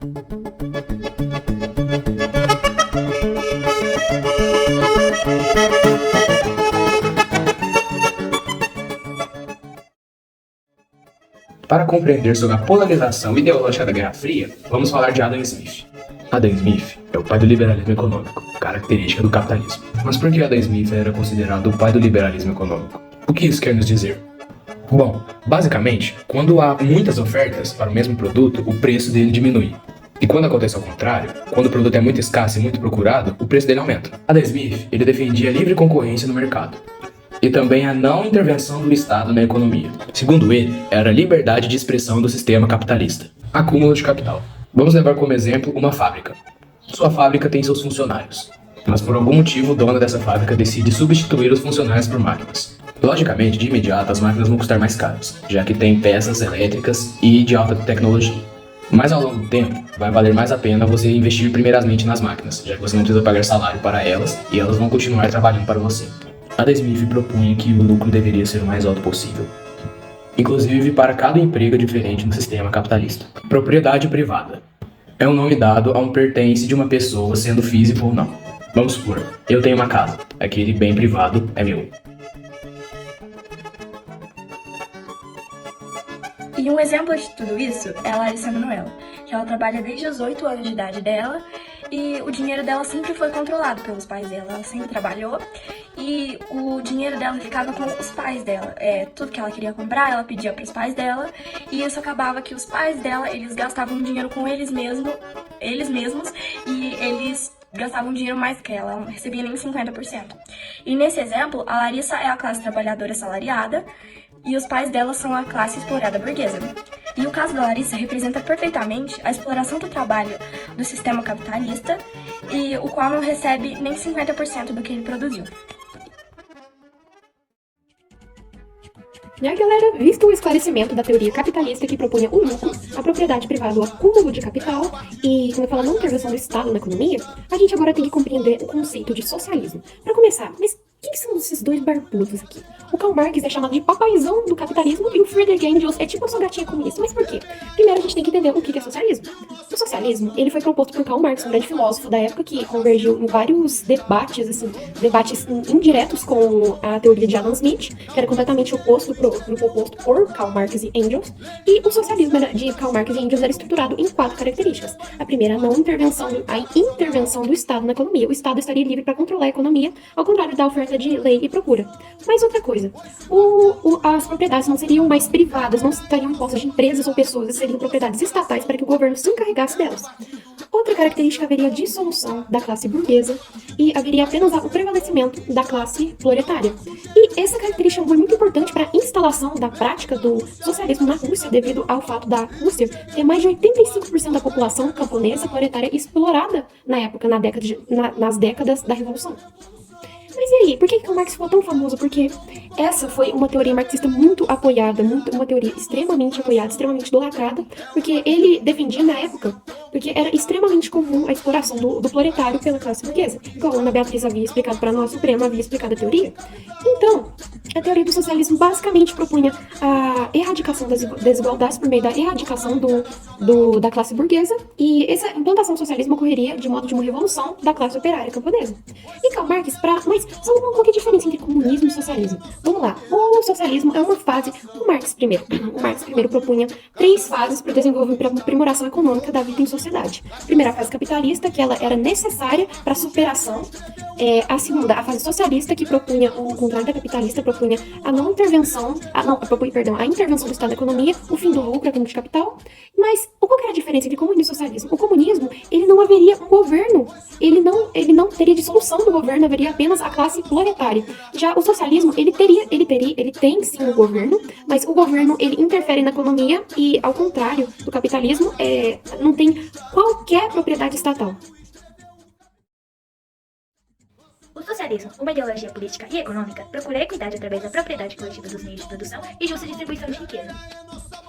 Para compreender sobre a polarização ideológica da Guerra Fria, vamos falar de Adam Smith. Adam Smith é o pai do liberalismo econômico, característica do capitalismo. Mas por que Adam Smith era considerado o pai do liberalismo econômico? O que isso quer nos dizer? Bom, basicamente, quando há muitas ofertas para o mesmo produto, o preço dele diminui. E quando acontece ao contrário, quando o produto é muito escasso e muito procurado, o preço dele aumenta. Adam Smith, ele defendia a livre concorrência no mercado e também a não intervenção do Estado na economia. Segundo ele, era a liberdade de expressão do sistema capitalista. Acúmulo de capital. Vamos levar como exemplo uma fábrica. Sua fábrica tem seus funcionários, mas por algum motivo o dono dessa fábrica decide substituir os funcionários por máquinas. Logicamente, de imediato, as máquinas vão custar mais caras, já que tem peças elétricas e de alta tecnologia. Mas ao longo do tempo, vai valer mais a pena você investir primeiramente nas máquinas, já que você não precisa pagar salário para elas e elas vão continuar trabalhando para você. Adam Smith propunha que o lucro deveria ser o mais alto possível, inclusive para cada emprego diferente no sistema capitalista. Propriedade privada é um nome dado a um pertence de uma pessoa, sendo físico ou não. Vamos supor, eu tenho uma casa, aquele bem privado é meu. E um exemplo de tudo isso é a Larissa Manoela, que ela trabalha desde os 8 anos de idade dela e o dinheiro dela sempre foi controlado pelos pais dela. Ela sempre trabalhou e o dinheiro dela ficava com os pais dela. Tudo que ela queria comprar, ela pedia para os pais dela e isso acabava que os pais dela, eles gastavam dinheiro com eles mesmos e eles gastavam dinheiro mais que ela não recebia nem 50%. E nesse exemplo, a Larissa é a classe trabalhadora assalariada e os pais dela são a classe explorada burguesa. E o caso da Larissa representa perfeitamente a exploração do trabalho do sistema capitalista, e o qual não recebe nem 50% do que ele produziu. E aí, galera, visto o esclarecimento da teoria capitalista que propunha o lucro, a propriedade privada, o acúmulo de capital e, como eu falo, a não intervenção do Estado na economia, a gente agora tem que compreender o conceito de socialismo. Para começar, mas quem são esses dois barbudos aqui? O Karl Marx é chamado de papaizão do capitalismo e o Friedrich Engels é tipo a sua gatinha comunista. Mas por quê? Primeiro a gente tem que entender o que é socialismo. O socialismo, ele foi proposto por Karl Marx, um grande filósofo da época que convergiu em vários debates, debates indiretos com a teoria de Adam Smith, que era completamente oposto pro grupo oposto por Karl Marx e Engels. E o socialismo de Karl Marx e Engels era estruturado em 4 características. A primeira, a intervenção do Estado na economia. O Estado estaria livre para controlar a economia, ao contrário da oferta de lei e procura. Mas outra coisa, as propriedades não seriam mais privadas, não estariam impostas de empresas ou pessoas, seriam propriedades estatais para que o governo se encarregasse delas. Outra característica haveria a dissolução da classe burguesa e haveria apenas o prevalecimento da classe proletária. E essa característica foi muito importante para a instalação da prática do socialismo na Rússia, devido ao fato da Rússia ter mais de 85% da população camponesa proletária explorada na época, nas décadas da Revolução. Mas e aí, por que Karl Marx ficou tão famoso? Porque essa foi uma teoria marxista muito apoiada, uma teoria extremamente apoiada, extremamente idolatrada, porque ele defendia na época, porque era extremamente comum a exploração do proletário pela classe burguesa. Igual a Ana Beatriz havia explicado para nós, o Supremo havia explicado a teoria. Então, a teoria do socialismo basicamente propunha a erradicação das desigualdades por meio da erradicação da classe burguesa, e essa implantação do socialismo ocorreria de modo de uma revolução da classe operária camponesa. E Karl Marx, mas Salomão, qual que é a diferença entre comunismo e socialismo? Vamos lá, o socialismo é uma fase do Marx primeiro. O Marx primeiro propunha 3 fases para o desenvolvimento, para a aprimoração econômica da vida em sociedade. Primeira, a fase capitalista, que ela era necessária para a superação. A segunda, a fase socialista, que propunha o contrário da capitalista, propunha a não intervenção, a intervenção do Estado na economia, o fim do lucro, a de capital. Mas qual que é a diferença entre comunismo e socialismo? O comunismo, ele não haveria um governo, ele não teria dissolução do governo, haveria apenas a classe proletária. Já o socialismo, ele tem sim um governo, mas o governo, ele interfere na economia e, ao contrário do capitalismo, não tem qualquer propriedade estatal. O socialismo, uma ideologia política e econômica, procura a equidade através da propriedade coletiva dos meios de produção e justa distribuição de riqueza.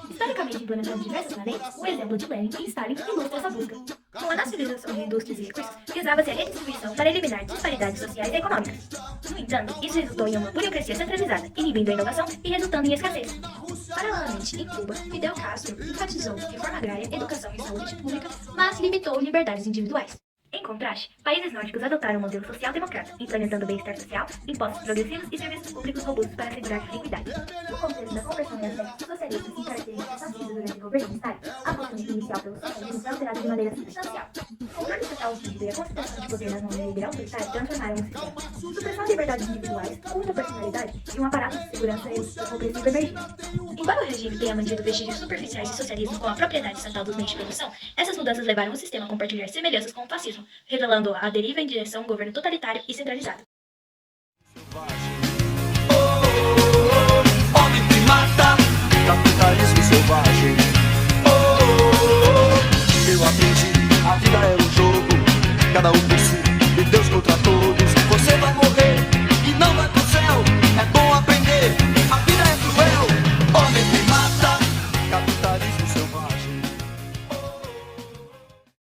Historicamente implementado em diversas maneiras, o exemplo de Lenin e Stalin ilustra essa busca. Com a nacionalização monopolização de indústrias e recursos, visava-se a redistribuição para eliminar disparidades sociais e econômicas. No entanto, isso resultou em uma burocracia centralizada, inibindo a inovação e resultando em escassez. Paralelamente, em Cuba, Fidel Castro enfatizou reforma agrária, educação e saúde pública, mas limitou liberdades individuais. Em contraste, países nórdicos adotaram um modelo social-democrata, implementando bem-estar social, impostos progressivos e serviços públicos robustos para assegurar a equidade. No contexto da conversão em aspectos socialistas e características fascistas durante o governo militar, a busca inicial pelo socialismo foi alterada de maneira substancial. O controle total rígido e a concentração de poder nas mãos da líder autoritária transformaram o sistema. Supressão de liberdades individuais, muita personalidade e um aparato de segurança opressivo emergiu. Embora o regime tenha mantido vestígios superficiais de socialismo com a propriedade estatal dos meios de produção, essas mudanças levaram o sistema a compartilhar semelhanças com o fascismo, revelando a deriva em direção a um governo totalitário e centralizado. Homem que mata, capitalismo selvagem. Eu aprendi